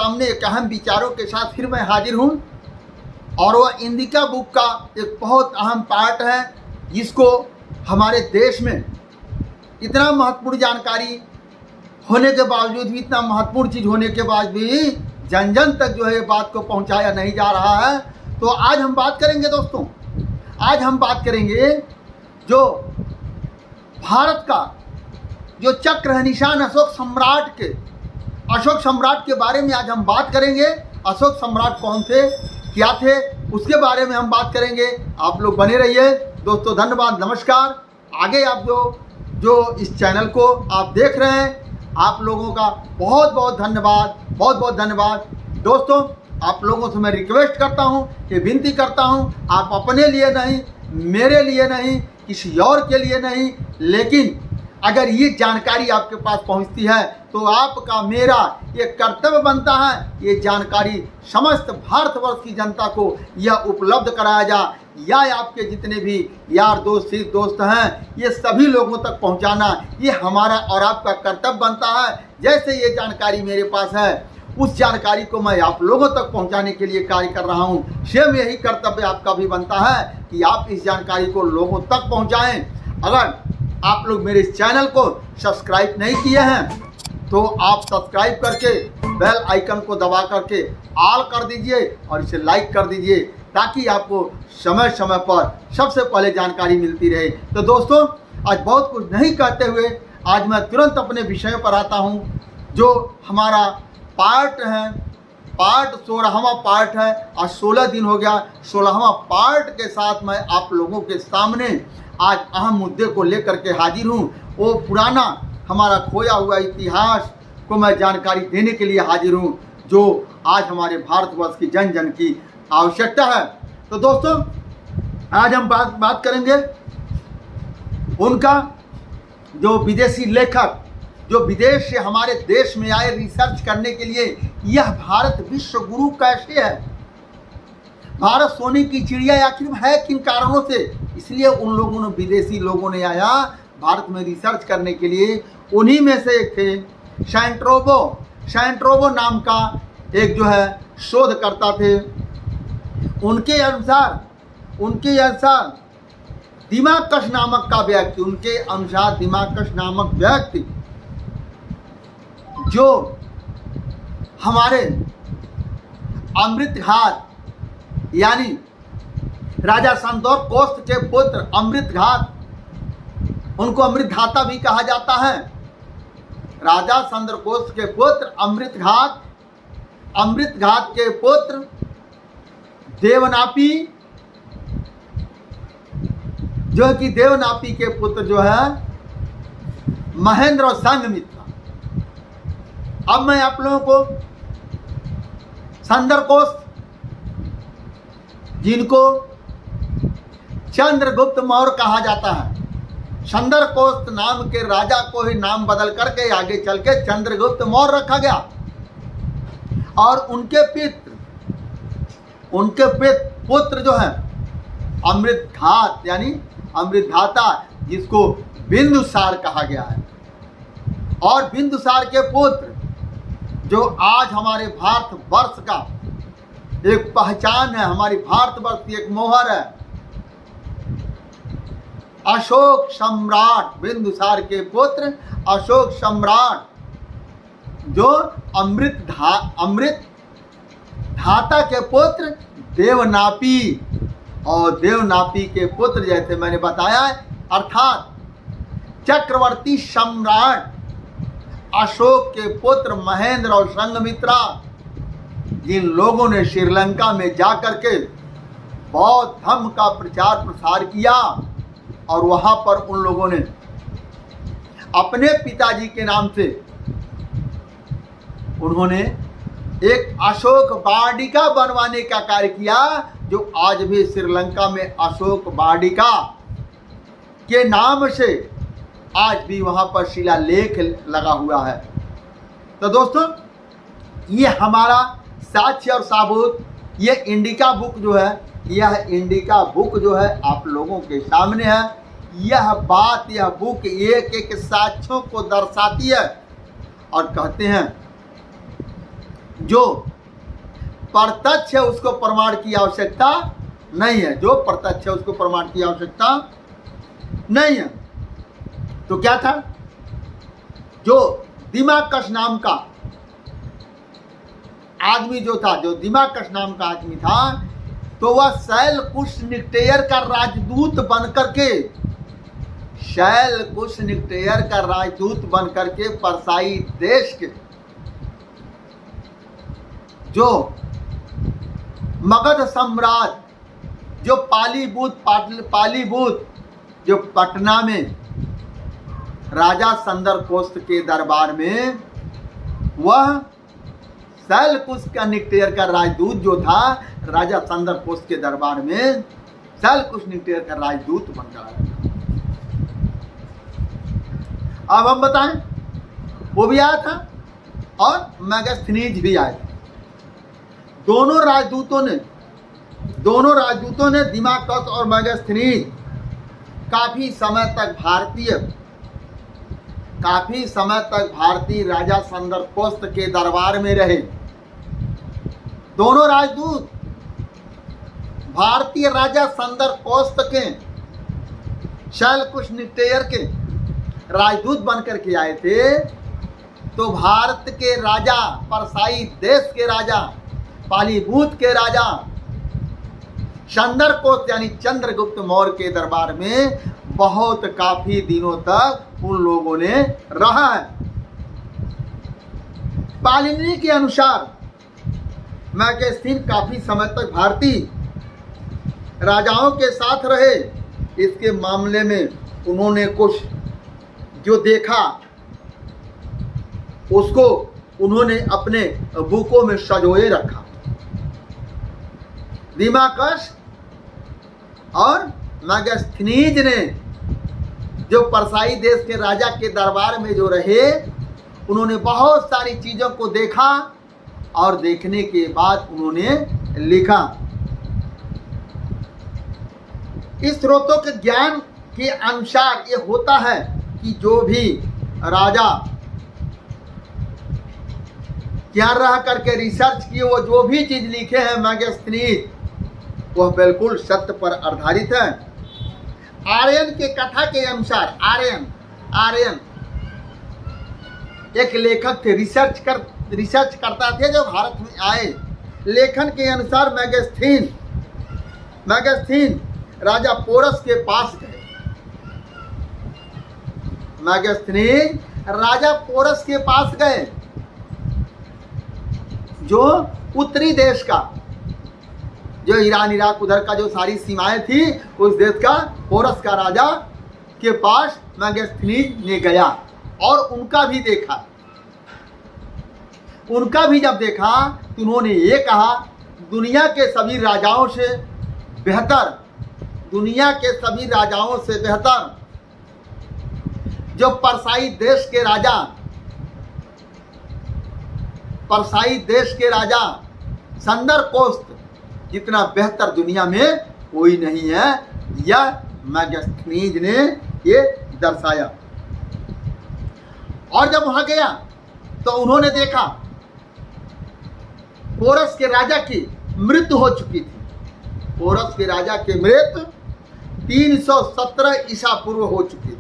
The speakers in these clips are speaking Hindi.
सामने एक अहम विचारों के साथ फिर मैं हाजिर हूँ। और वह इंडिका बुक का एक बहुत अहम पार्ट है, जिसको हमारे देश में इतना महत्वपूर्ण जानकारी होने के बावजूद भी, इतना महत्वपूर्ण चीज़ होने के बाद भी जन जन तक जो है बात को पहुंचाया नहीं जा रहा है। तो आज हम बात करेंगे दोस्तों, आज हम बात करेंगे जो भारत का जो चक्र है, निशान अशोक सम्राट के बारे में आज हम बात करेंगे। अशोक सम्राट कौन थे, क्या थे, उसके बारे में हम बात करेंगे। आप लोग बने रहिए दोस्तों। धन्यवाद, नमस्कार। आगे आप जो इस चैनल को आप देख रहे हैं, आप लोगों का बहुत बहुत धन्यवाद, बहुत बहुत धन्यवाद। दोस्तों, आप लोगों से मैं रिक्वेस्ट करता हूं, कि विनती करता हूं, आप अपने लिए नहीं, मेरे लिए नहीं, किसी और के लिए नहीं, लेकिन अगर ये जानकारी आपके पास पहुंचती है तो आपका मेरा ये कर्तव्य बनता है, ये जानकारी समस्त भारतवर्ष की जनता को यह उपलब्ध कराया जाए, या आपके जितने भी यार दोस्त हित दोस्त हैं, ये सभी लोगों तक पहुंचाना ये हमारा और आपका कर्तव्य बनता है। जैसे ये जानकारी मेरे पास है, उस जानकारी को मैं आप लोगों तक पहुंचाने के लिए कार्य कर रहा हूं। सेम यही कर्तव्य आपका भी बनता है कि आप इस जानकारी को लोगों तक पहुंचाएं। अगर आप लोग मेरे इस चैनल को सब्सक्राइब नहीं किए हैं तो आप सब्सक्राइब करके बेल आइकन को दबा करके ऑल कर दीजिए और इसे लाइक कर दीजिए, ताकि आपको समय समय पर सबसे पहले जानकारी मिलती रहे। तो दोस्तों, आज बहुत कुछ नहीं कहते हुए आज मैं तुरंत अपने विषय पर आता हूं। जो हमारा पार्ट है, पार्ट 16वां पार्ट है। आज 16 दिन हो गया 16वां पार्ट के साथ मैं आप लोगों के सामने आज अहम मुद्दे को लेकर के हाजिर हूँ। वो पुराना हमारा खोया हुआ इतिहास को मैं जानकारी देने के लिए हाजिर हूँ, जो आज हमारे भारतवर्ष की जन जन की आवश्यकता है। तो दोस्तों, आज हम बात करेंगे उनका जो विदेशी लेखक जो विदेश से हमारे देश में आए रिसर्च करने के लिए, यह भारत विश्व गुरु कैसे है, भारत सोने की चिड़िया आखिर है किन कारणों से। इसलिए उन लोगों ने, विदेशी लोगों ने आया भारत में रिसर्च करने के लिए। उन्हीं में से एक थे सैंट्रोबो नाम का एक जो है शोधकर्ता थे। उनके अनुसार दिमाकस नामक का व्यक्ति, उनके अनुसार दिमाकस नामक व्यक्ति जो हमारे अमृतघात यानी राजा संतोष कोस्ट के पुत्र अमृतघात, उनको अमृतघाता भी कहा जाता है। राजा चंद्रकोश के पुत्र अमृतघात के पुत्र देवनापी, जो है कि देवनापी के पुत्र जो है महेंद्र और संघमित्रा। अब मैं आप लोगों को चंद्रकोश, जिनको चंद्रगुप्त मौर्य कहा जाता है, चंद्रकोश नाम के राजा को ही नाम बदल करके आगे चल के चंद्रगुप्त मौर्य रखा गया। और उनके पुत्र जो है अमृतघात यानी अमृतघाता, जिसको बिंदुसार कहा गया है। और बिंदुसार के पुत्र जो आज हमारे भारतवर्ष का एक पहचान है, हमारी भारतवर्ष की एक मोहर है, अशोक सम्राट, बिंदुसार के पुत्र अशोक सम्राट, जो अमृतधाता के पुत्र देवनापी, और देवनापी के पुत्र जैसे मैंने बताया, अर्थात चक्रवर्ती सम्राट अशोक के पुत्र महेंद्र और संघमित्रा, जिन लोगों ने श्रीलंका में जाकर के बौद्ध धर्म का प्रचार प्रसार किया, और वहां पर उन लोगों ने अपने पिताजी के नाम से उन्होंने एक अशोक वाटिका बनवाने का कार्य किया, जो आज भी श्रीलंका में अशोक वाटिका के नाम से आज भी वहां पर शिलालेख लगा हुआ है। तो दोस्तों, ये हमारा साक्ष्य और साबूत, ये इंडिका बुक जो है, यह इंडिका बुक जो है आप लोगों के सामने है। यह बात, यह बुक एक एक साक्ष्यों को दर्शाती है। और कहते हैं जो प्रत्यक्ष है उसको प्रमाण की आवश्यकता नहीं है, जो प्रत्यक्ष है उसको प्रमाण की आवश्यकता नहीं है। तो क्या था, जो दिमाकस नाम का आदमी जो था, जो दिमाकस नाम का आदमी था, तो वह शैलकुश निक्टेयर का राजदूत बनकर के, शैलकुश निक्टेयर का राजदूत बनकर के परसाई देश के जो मगध सम्राट, जो पालीभूत जो पटना में राजा संदरकोष्ट के दरबार में, वह शैलकुश का निक्टेयर का राजदूत जो था, राजा संदरकोष्ट के दरबार में शैलकुश निक्टेयर का राजदूत बनकर आया। अब हम बताएं, वो भी आया था और मेगास्थनीज भी आए थे। दोनों राजदूतों ने दिमाकस और मेगास्थनीज काफी समय तक भारतीय राजा संदरकोष्ट के दरबार में रहे। दोनों राजदूत भारतीय राजा संदरकोष्ट के शैलकुश निक्टेयर के राजदूत बनकर के आए थे। तो भारत के राजा, परसाई देश के राजा, पालीभूत के राजा संदरकोष्ट यानी चंद्रगुप्त मौर्य के दरबार में बहुत काफी दिनों तक उन लोगों ने रहा है। पालिनी के अनुसार मैगस्थीन काफी समय तक भारतीय राजाओं के साथ रहे। इसके मामले में उन्होंने कुछ जो देखा उसको उन्होंने अपने बुकों में संजोए रखा। दिमाकस और मेगास्थनीज ने जो परसाई देश के राजा के दरबार में जो रहे, उन्होंने बहुत सारी चीजों को देखा और देखने के बाद उन्होंने लिखा। इस स्रोतों के ज्ञान के अनुसार ये होता है कि जो भी राजा क्या रह करके रिसर्च किए, वो जो भी चीज लिखे हैं मेगास्थनीज, वह बिल्कुल सत्य पर आधारित है। आर्यन के कथा के अनुसार, आर्यन एक लेखक थे, रिसर्च करता थे जो भारत में आए। लेखन के अनुसार मेगास्थनीज राजा पोरस के पास गए। मेगास्थनीज राजा पोरस के पास गए, जो उत्तरी देश का, जो ईरान इराक उधर का जो सारी सीमाएं थी, उस देश का पोरस का राजा के पास मेगास्थनीज ने गया और उनका भी देखा। उनका भी जब देखा तो उन्होंने ये कहा, दुनिया के सभी राजाओं से बेहतर जो परसाई देश के राजा संदरकोष्ट जितना बेहतर दुनिया में कोई नहीं है। यह मेगास्थनीज ने ये दर्शाया। और जब वहां गया तो उन्होंने देखा पोरस के राजा की मृत्यु हो चुकी थी। पोरस के राजा की मृत्यु 317 ईसा पूर्व हो चुकी थी।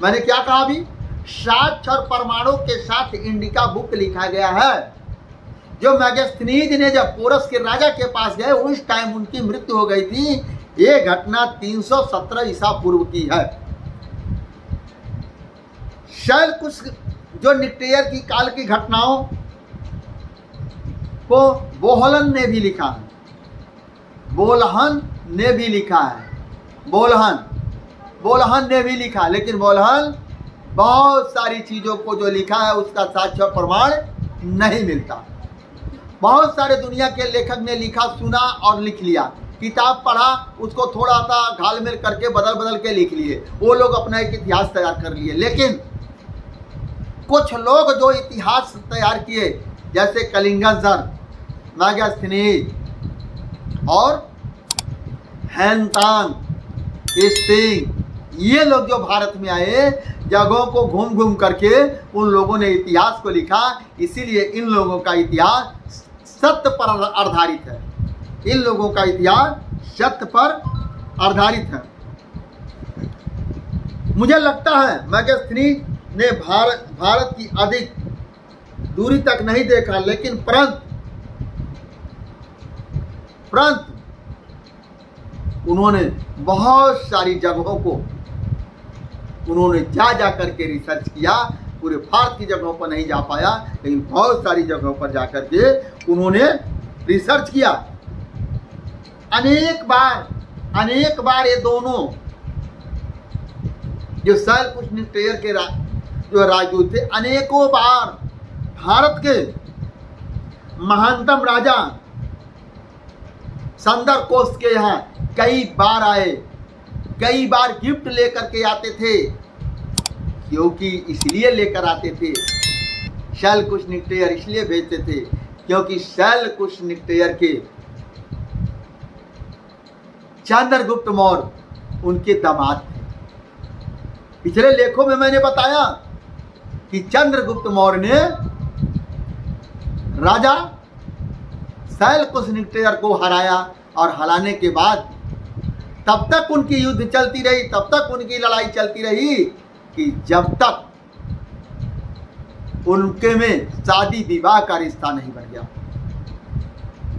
मैंने क्या कहा अभी, साक्ष्य और प्रमाणों के साथ इंडिका बुक लिखा गया है। जो मेगास्थनीज ने जब पोरस के राजा के पास गए, उस टाइम उनकी मृत्यु हो गई थी। ये घटना 317 ईसा पूर्व की है। शैलकुश जो निक्टेयर की काल की घटनाओं को बोहलन ने भी लिखा है, बोलहन ने भी लिखा, लेकिन बोलहन बहुत सारी चीजों को जो लिखा है उसका साक्ष्य प्रमाण नहीं मिलता। बहुत सारे दुनिया के लेखक ने लिखा, सुना और लिख लिया, किताब पढ़ा, उसको थोड़ा सा घालमेल करके बदल के लिख लिए। वो लोग अपना एक इतिहास तैयार कर लिए। लेकिन कुछ लोग जो इतिहास तैयार किए, जैसे कलिंगजर, मेगास्थनीज और हैनतांग, स्टिंग, ये लोग जो भारत में आए, जगहों को घूम करके उन लोगों ने इतिहास को लिखा। इसीलिए इन लोगों का इतिहास सत्य पर आधारित है। इन लोगों का इतिहास सत्य पर आधारित है। मुझे लगता है मैगस्थनी ने भारत की अधिक दूरी तक नहीं देखा, लेकिन परंतु उन्होंने बहुत सारी जगहों को उन्होंने जा करके रिसर्च किया। पूरे भारत की जगहों पर नहीं जा पाया, लेकिन बहुत सारी जगहों पर जाकर के उन्होंने रिसर्च किया। अनेक बार ये दोनों जो शैलकुश निकटेयर के जो राजदूत थे, अनेकों बार भारत के महानतम राजा सुंदरकोश के यहाँ कई बार आए, कई बार गिफ्ट लेकर के आते थे। क्योंकि इसलिए लेकर आते थे, शैलकुश निकटेयर इसलिए भेजते थे क्योंकि शैलकुश निकटेयर के चंद्रगुप्त मौर्य उनके दामाद थे। पिछले लेखों में मैंने बताया कि चंद्रगुप्त मौर्य ने राजा शैलकुश निकटेयर को हराया, और हराने के बाद तब तक उनकी युद्ध चलती रही, तब तक उनकी लड़ाई चलती रही कि जब तक उनके में शादी विवाह का रिश्ता नहीं बन गया।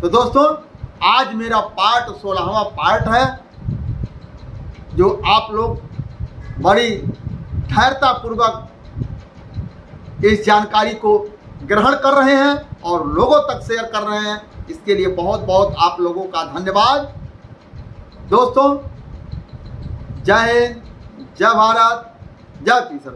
तो दोस्तों, आज मेरा पार्ट 16वां पार्ट है, जो आप लोग बड़ी धैर्यता पूर्वक इस जानकारी को ग्रहण कर रहे हैं और लोगों तक शेयर कर रहे हैं। इसके लिए बहुत बहुत आप लोगों का धन्यवाद। दोस्तों, जय हिंद, जय भारत, जय पीसर।